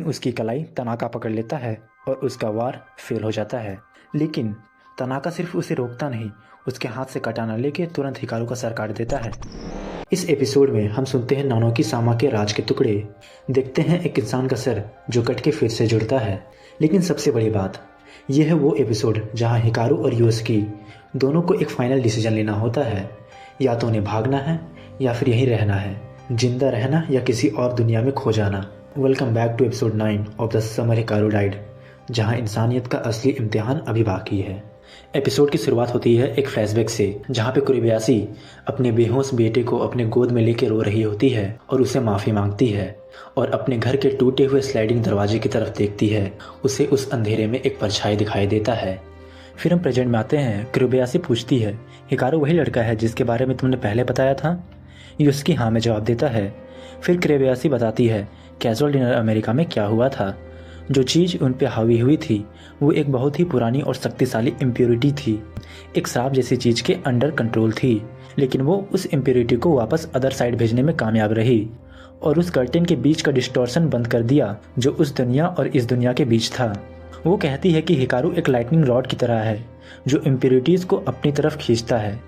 उसकी कलाई तनाका पकड़ लेता है और उसका वार फेल हो जाता है। लेकिन तनाका सिर्फ उसे रोकता नहीं, उसके हाथ से कटाना लेके तुरंत हिकारू का सर काट देता है। इस एपिसोड में हम सुनते हैं नानोकी सामा के राज के टुकड़े, देखते हैं एक इंसान का सर जो कट के फिर से जुड़ता है। लेकिन सबसे बड़ी बात यह है वो एपिसोड जहां हिकारू और योस्की दोनों को एक फाइनल डिसीजन लेना होता है, या तो उन्हें भागना है या फिर यहीं रहना है, जिंदा रहना या किसी और दुनिया में खो जाना। Welcome back to episode 9 of the summer Hikaru died, जहां इंसानियत का असली इम्तिहान अभी बाकी है। एपिसोड की शुरुआत होती है एक फ्लैशबैक से, जहां पे कुरिबयाशी अपने बेहोश बेटे को अपने गोद में लेकर रो रही होती है और उसे माफ़ी मांगती है और अपने घर के टूटे हुए स्लाइडिंग दरवाजे की तरफ देखती है। उसे उस अंधेरे में एक परछाई दिखाई देता है। फिर हम प्रेजेंट में आते हैं। कुरिबयाशी पूछती है, हिकारू वही लड़का है जिसके बारे में तुमने पहले बताया था? योस्की हाँ में जवाब देता है। फिर कुरिबयाशी बताती है कैजुअल डिनर अमेरिका में क्या हुआ था। जो चीज़ उन पे हावी हुई थी वो एक बहुत ही पुरानी और शक्तिशाली इम्प्योरिटी थी, एक श्राप जैसी चीज़ के अंडर कंट्रोल थी। लेकिन वो उस इम्प्योरिटी को वापस अदर साइड भेजने में कामयाब रही और उस कर्टेन के बीच का डिस्टॉर्शन बंद कर दिया जो उस दुनिया और इस दुनिया के बीच था। वो कहती है कि हिकारू एक लाइटनिंग रॉड की तरह है जो इम्प्योरिटीज़ को अपनी तरफ खींचता है।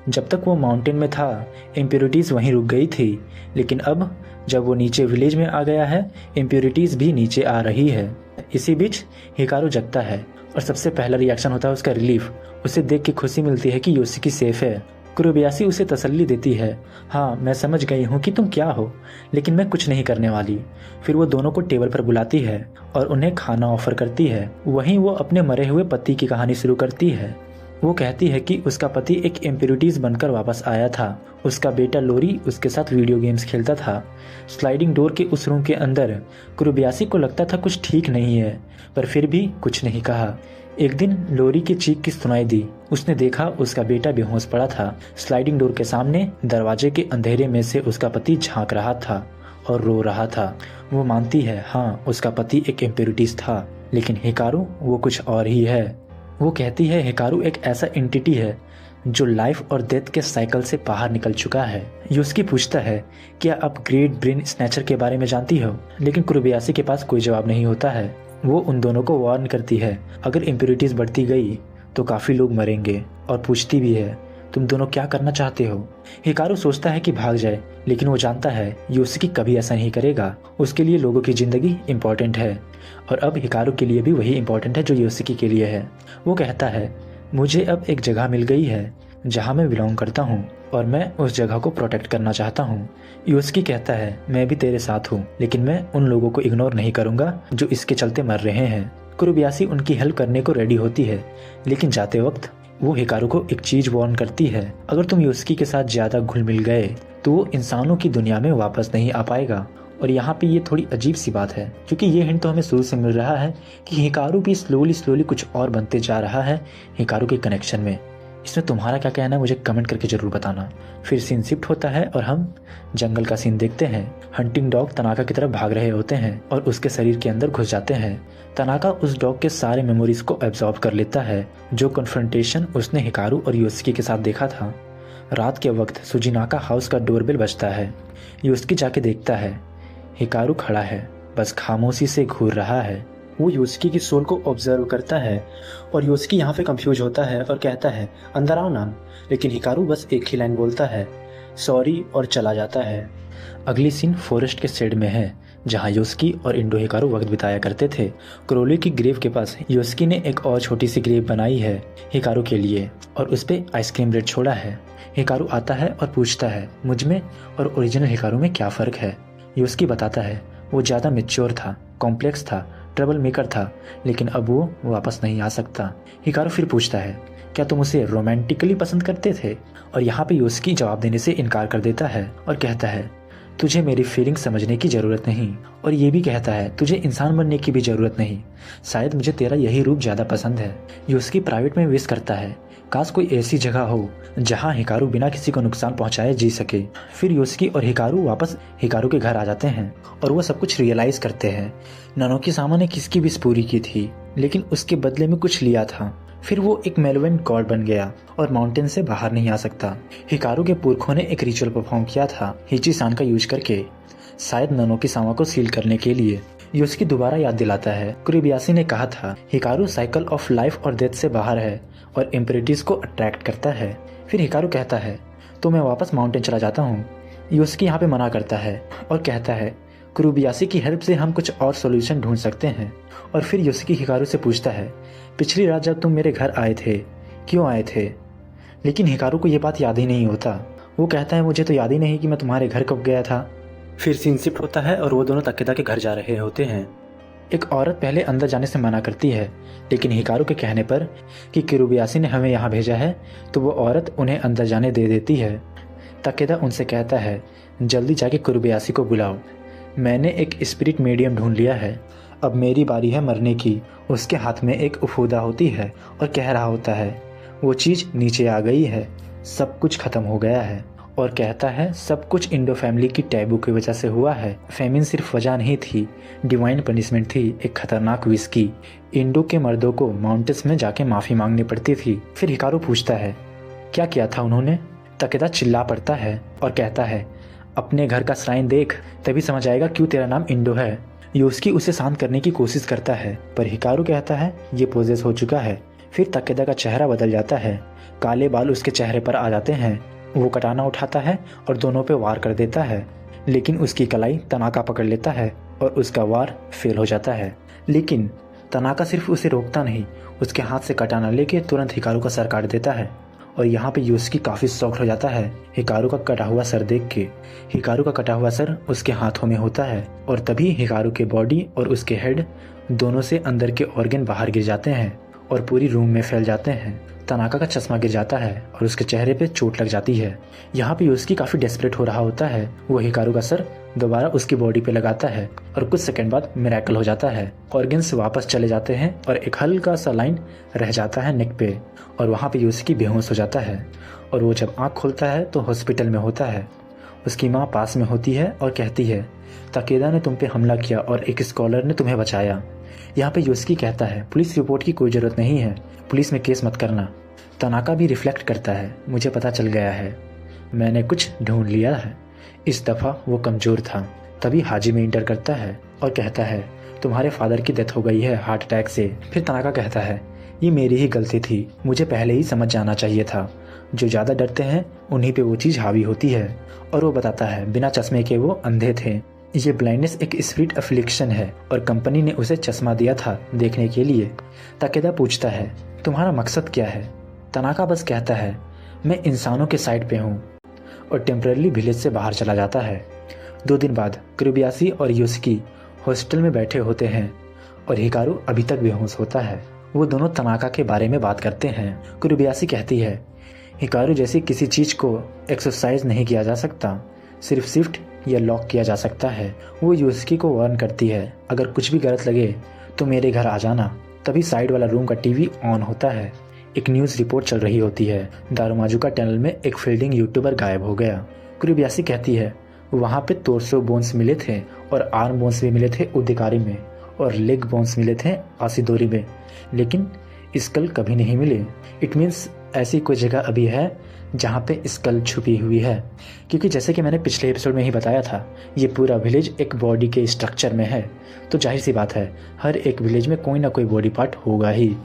जब तक वो माउंटेन में था इम्प्योरिटीज़ वहीं रुक गई थी, लेकिन अब जब वो नीचे विलेज में आ गया है इम्प्योरिटीज़ भी नीचे आ रही है। इसी बीच हिकारू जगता है और सबसे पहला रिएक्शन होता है उसका रिलीफ। उसे देख के खुशी मिलती है कि योस्की सेफ है। कुरिबयाशी उसे तसल्ली देती है, हाँ मैं समझ गई हूँ कि तुम क्या हो, लेकिन मैं कुछ नहीं करने वाली। फिर वो दोनों को टेबल पर बुलाती है और उन्हें खाना ऑफर करती है। वहीं वो अपने मरे हुए पति की कहानी शुरू करती है। वो कहती है कि उसका पति एक इम्प्योरिटीज़ बनकर वापस आया था। उसका बेटा लोरी उसके साथ वीडियो गेम्स खेलता था। स्लाइडिंग डोर के उस रूम के अंदर कुरिबयाशी को लगता था कुछ ठीक नहीं है, पर फिर भी कुछ नहीं कहा। एक दिन लोरी की चीख की सुनाई दी। उसने देखा उसका बेटा बेहोश पड़ा था। स्लाइडिंग डोर के सामने दरवाजे के अंधेरे में से उसका पति झांक रहा था और रो रहा था। वो मानती है हाँ उसका पति एक इम्प्योरिटीज़ था, लेकिन हिकारू वो कुछ और ही है। वो कहती है हिकारू एक ऐसा एंटिटी है जो लाइफ और डेथ के साइकिल से बाहर निकल चुका है। योस्की पूछता है क्या आप ग्रेट ब्रेन स्नैचर के बारे में जानती हो, लेकिन कुरिबयाशी के पास कोई जवाब नहीं होता है। वो उन दोनों को वार्न करती है अगर इम्प्योरिटीज़ बढ़ती गई तो काफ़ी लोग मरेंगे, और पूछती भी है तुम दोनों क्या करना चाहते हो। हिकारू सोचता है कि भाग जाए, लेकिन वो जानता है योस्की कभी ऐसा नहीं करेगा। उसके लिए लोगों की ज़िंदगी इम्पॉर्टेंट है और अब हिकारू के लिए भी वही इम्पॉर्टेंट है जो योस्की के लिए है। वो कहता है मुझे अब एक जगह मिल गई है जहाँ मैं बिलोंग करता हूँ और मैं उस जगह को प्रोटेक्ट करना चाहता हूँ। योस्की कहता है मैं भी तेरे साथ हूँ, लेकिन मैं उन लोगों को इग्नोर नहीं करूँगा जो इसके चलते मर रहे हैं। कुरिबयाशी उनकी हेल्प करने को रेडी होती है, लेकिन जाते वक्त वो हिकारू को एक चीज़ वार्न करती है, अगर तुम योस्की के साथ ज़्यादा घुल मिल गए तो वो इंसानों की दुनिया में वापस नहीं आ पाएगा। और यहाँ पे ये थोड़ी अजीब सी बात है, क्योंकि ये हिंट तो हमें शुरू से मिल रहा है कि हिकारू भी स्लोली कुछ और बनते जा रहा है हिकारू के कनेक्शन में। इसमें तुम्हारा क्या कहना है मुझे कमेंट करके ज़रूर बताना। फिर सीन शिफ्ट होता है और हम जंगल का सीन देखते हैं। हंटिंग डॉग तनाका की तरफ भाग रहे होते हैं और उसके शरीर के अंदर घुस जाते हैं। तनाका उस डॉग के सारे मेमोरीज को एब्जॉर्ब कर लेता है, जो कन्फ्रंटेशन उसने हिकारू और योस्की के साथ देखा था। रात के वक्त सुजिनाका हाउस का डोरबेल बजता है। योस्की जाके देखता है हिकारू खड़ा है, बस खामोशी से घूर रहा है। वो योस्की की सोल को ऑब्जर्व करता है और योस्की यहाँ पे कंफ्यूज होता है और कहता है अंदर आओ ना, लेकिन हिकारू बस एक ही लाइन बोलता है सॉरी और चला जाता है। अगली सीन फॉरेस्ट के शेड में है जहाँ योस्की और इंडो हिकारू वक्त बिताया करते थे। क्रोली की ग्रेव के पास योस्की ने एक और छोटी सी ग्रेव बनाई है हिकारू के लिए और उस पर आइसक्रीम ब्रेड छोड़ा है। हिकारू आता है और पूछता है मुझ में और ओरिजिनल हिकारू में क्या फ़र्क है। योस्की बताता है वो ज़्यादा मैच्योर था, कॉम्प्लेक्स था, ट्रबल मेकर था, लेकिन अब वो वापस नहीं आ सकता। हिकारू फिर पूछता है क्या तुम उसे रोमांटिकली पसंद करते थे, और यहाँ पे योस्की जवाब देने से इनकार कर देता है और कहता है तुझे मेरी फीलिंग समझने की ज़रूरत नहीं, और ये भी कहता है तुझे इंसान बनने की भी ज़रूरत नहीं, शायद मुझे तेरा यही रूप ज़्यादा पसंद है। योस्की प्राइवेट में विश करता है काश कोई ऐसी जगह हो जहाँ हिकारू बिना किसी को नुकसान पहुँचाए जी सके। फिर योस्की और हिकारू वापस हिकारू के घर आ जाते हैं और वो सब कुछ रियलाइज करते हैं नानोकी सामा ने किसकी विश पूरी की थी, लेकिन उसके बदले में कुछ लिया था। फिर वो एक मेलेवेंट गॉड बन गया और माउंटेन से बाहर नहीं आ सकता। हिकारू के पुरखों ने एक रिचुअल परफॉर्म किया था हिची सान का यूज करके, शायद नानोकी सामा को सील करने के लिए। योस्की दोबारा याद दिलाता है कुरिबायाशी ने कहा था हिकारू साइकिल ऑफ लाइफ और डेथ से बाहर है और इम्पेरेटिव्स को अट्रैक्ट करता है। फिर हिकारू कहता है तो मैं वापस माउंटेन चला जाता हूँ। योस्की यहाँ पे मना करता है और कहता है कुरिबायाशी की हेल्प से हम कुछ और सोल्यूशन ढूंढ सकते हैं। और फिर योस्की हिकारू से पूछता है पिछली रात जब तुम मेरे घर आए थे क्यों आए थे, लेकिन हिकारू को ये बात याद ही नहीं होता। वो कहता है मुझे तो याद ही नहीं कि मैं तुम्हारे घर कब गया था। फिर सीन शिफ्ट होता है और वो दोनों तकेदा के घर जा रहे होते हैं। एक औरत पहले अंदर जाने से मना करती है, लेकिन हिकारू के कहने पर कि कुरिबायाशी ने हमें यहाँ भेजा है तो वो औरत उन्हें अंदर जाने दे देती है। तकेदा उनसे कहता है जल्दी जाके कुरिबायाशी को बुलाओ, मैंने एक स्पिरिट मीडियम ढूंढ लिया है, अब मेरी बारी है मरने की। उसके हाथ में एक उफूदा होती है और कह रहा होता है वो चीज़ नीचे आ गई है, सब कुछ खत्म हो गया है। और कहता है सब कुछ इंडो फैमिली की टैबू की वजह से हुआ है। फेमिन सिर्फ वजह नहीं थी, डिवाइन पनिशमेंट थी, एक खतरनाक विष की। इंडो के मर्दों को माउंटेन्स में जाके माफ़ी मांगनी पड़ती थी। फिर हिकारू पूछता है क्या किया था उन्होंने। तकेदा चिल्ला पड़ता है और कहता है अपने घर का श्राइन देख, तभी समझ आएगा क्यों तेरा नाम इंडो है। योस्की उसे शांत करने की कोशिश करता है पर हिकारू कहता है ये पोजेस हो चुका है। फिर तकेदा का चेहरा बदल जाता है, काले बाल उसके चेहरे पर आ जाते हैं। वो कटाना उठाता है और दोनों पे वार कर देता है, लेकिन उसकी कलाई तनाका पकड़ लेता है और उसका वार फेल हो जाता है। लेकिन तनाका सिर्फ उसे रोकता नहीं, उसके हाथ से कटाना लेके तुरंत हिकारू का सर काट देता है। और यहाँ पे योस्की काफ़ी शॉक्ड हो जाता है हिकारू का कटा हुआ सर देख के। हिकारू का कटा हुआ सर उसके हाथों में होता है और तभी हिकारू के बॉडी और उसके हेड दोनों से अंदर के ऑर्गन बाहर गिर जाते हैं और पूरी रूम में फैल जाते हैं। तनाका का चश्मा गिर जाता है और उसके चेहरे पे चोट लग जाती है। यहाँ पे योस्की काफ़ी डेस्परेट हो रहा होता है। वो हिकारू का सर दोबारा उसकी बॉडी पे लगाता है और कुछ सेकंड बाद मिरेकल हो जाता है। ऑर्गन्स वापस चले जाते हैं और एक हल्का सा लाइन रह जाता है नेक पे और वहाँ पे योस्की बेहोश हो जाता है। और वो जब आँख खोलता है तो हॉस्पिटल में होता है। उसकी माँ पास में होती है और कहती है तकेदा ने तुम पे हमला किया और एक स्कॉलर ने तुम्हें बचाया। यहाँ पे योस्की कहता है पुलिस रिपोर्ट की कोई ज़रूरत नहीं है, पुलिस में केस मत करना। तनाका भी रिफ्लेक्ट करता है मुझे पता चल गया है, मैंने कुछ ढूंढ लिया है। इस दफ़ा वो कमज़ोर था। तभी हाजी में इंटर करता है और कहता है तुम्हारे फादर की डेथ हो गई है हार्ट अटैक से। फिर तनाका कहता है ये मेरी ही गलती थी, मुझे पहले ही समझ जाना चाहिए था, जो ज़्यादा डरते हैं उन्हीं पे वो चीज़ हावी होती है। और वो बताता है बिना चश्मे के वो अंधे थे, ये ब्लाइंडनेस एक स्पिरिट अफ्लिक्शन है और कंपनी ने उसे चश्मा दिया था देखने के लिए। तकेदा पूछता है तुम्हारा मकसद क्या है। तनाका बस कहता है मैं इंसानों के साइड पे हूँ और टेम्पररी विलेज से बाहर चला जाता है। 2 दिन बाद कुरिबायाशी और योस्की हॉस्टल में बैठे होते हैं और हिकारू अभी तक बेहोश होता है। वो दोनों तनाका के बारे में बात करते हैं। कुरिबायाशी कहती है हिकारू जैसी किसी चीज़ को एक्सरसाइज नहीं किया जा सकता, सिर्फ शिफ्ट या लॉक किया जा सकता है। वो योस्की को वार्न करती है अगर कुछ भी गलत लगे तो मेरे घर आ जाना। तभी साइड वाला रूम का टीवी ऑन होता है। एक न्यूज़ रिपोर्ट चल रही होती है दारुमाजुका टनल में एक फील्डिंग यूट्यूबर गायब हो गया। कुरिबायाशी कहती है वहाँ पे टोर्सो बोन्स मिले थे और आर्म बोन्स भी मिले थे उदिकारी में और लेग बोन्स मिले थे आसिदोरी में, लेकिन स्कल कभी नहीं मिले। इट मीन्स ऐसी कोई जगह अभी है जहाँ पे स्कल छुपी हुई है, क्योंकि जैसे कि मैंने पिछले एपिसोड में ही बताया था ये पूरा विलेज एक बॉडी के स्ट्रक्चर में है, तो जाहिर सी बात है हर एक विलेज में कोई ना कोई बॉडी पार्ट होगा ही।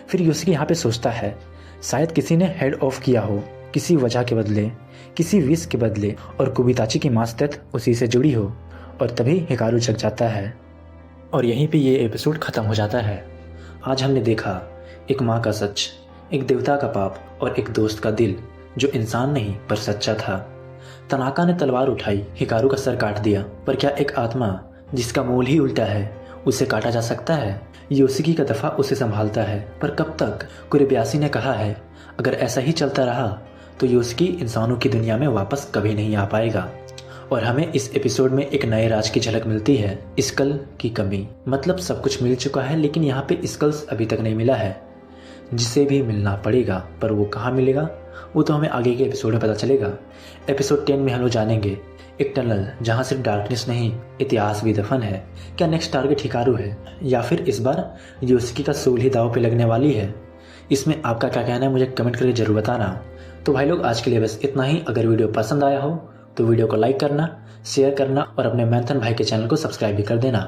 फिर योस्की यहाँ पे सोचता है शायद किसी ने हेड ऑफ किया हो किसी वजह के बदले, किसी विष के बदले, और कुबिताची की मास डेथ उसी से जुड़ी हो। और तभी हिकारू जग जाता है और यहीं पे ये एपिसोड ख़त्म हो जाता है। आज हमने देखा एक माँ का सच, एक देवता का पाप और एक दोस्त का दिल जो इंसान नहीं पर सच्चा था। तनाका ने तलवार उठाई, हिकारू का सर काट दिया, पर क्या एक आत्मा जिसका मूल ही उल्टा है उसे काटा जा सकता है। योस्की का दफा उसे संभालता है, पर कब तक। कुरिबायाशी ने कहा है अगर ऐसा ही चलता रहा तो योस्की इंसानों की दुनिया में वापस कभी नहीं आ पाएगा। और हमें इस एपिसोड में एक नए राज की झलक मिलती है, स्कल की कमी। मतलब सब कुछ मिल चुका है लेकिन यहाँ पे स्कल्स अभी तक नहीं मिला है, जिसे भी मिलना पड़ेगा, पर वो कहाँ मिलेगा वो तो हमें आगे के एपिसोड में पता चलेगा। एपिसोड 10 में हम लोग जानेंगे एक टनल जहाँ सिर्फ डार्कनेस नहीं इतिहास भी दफन है। क्या नेक्स्ट टारगेट हिकारू है या फिर इस बार योस्की का सोल ही दाव पे लगने वाली है। इसमें आपका क्या कहना है मुझे कमेंट करके जरूर बताना। तो भाई लोग आज के लिए बस इतना ही। अगर वीडियो पसंद आया हो तो वीडियो को लाइक करना, शेयर करना और अपने मैंथन भाई के चैनल को सब्सक्राइब भी कर देना।